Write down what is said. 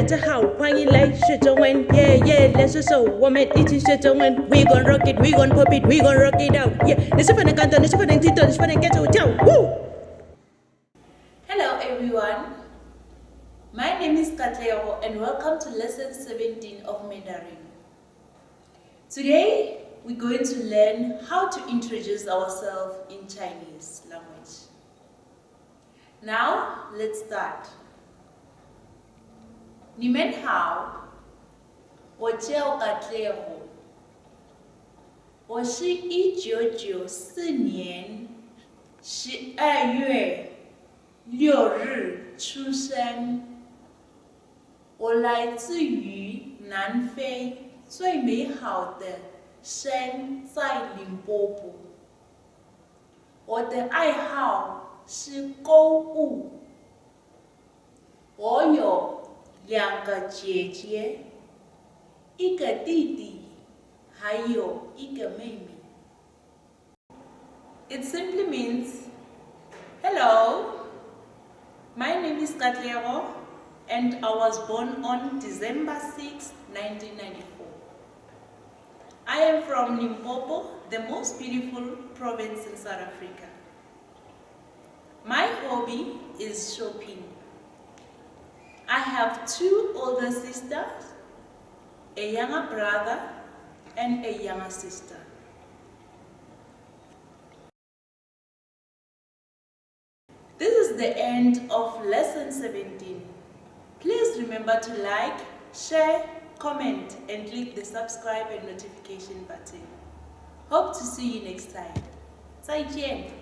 家好，欢迎来学中文，耶耶，来说手，我们一起学中文。We gon' rock it, we gon' pop it, we gon' rock it out. Yeah， 你是否能感动？你是否能听懂？你是否能跟着我跳？Hello everyone, my name is Katlego and welcome to lesson 17 of Mandarin. Today, we're going to learn how to introduce ourselves in Chinese language. Now, let's start. 你们好，我叫Katlego。我是1994年12月6日出生。我来自于南非最美好的山在宁波浦。我的爱好是购物。我有2个姐姐，1个弟弟，还有1个妹妹。It simply means, hello, my name is Katlego and I was born on December 6, 1994. I am from Limpopo, the most beautiful province in South Africa. My hobby is shopping. I have 2 older sisters, a younger brother, and a younger sister. This is the end of lesson 17. Please remember to like, share, comment, and click the subscribe and notification button. Hope to see you next time. 再见。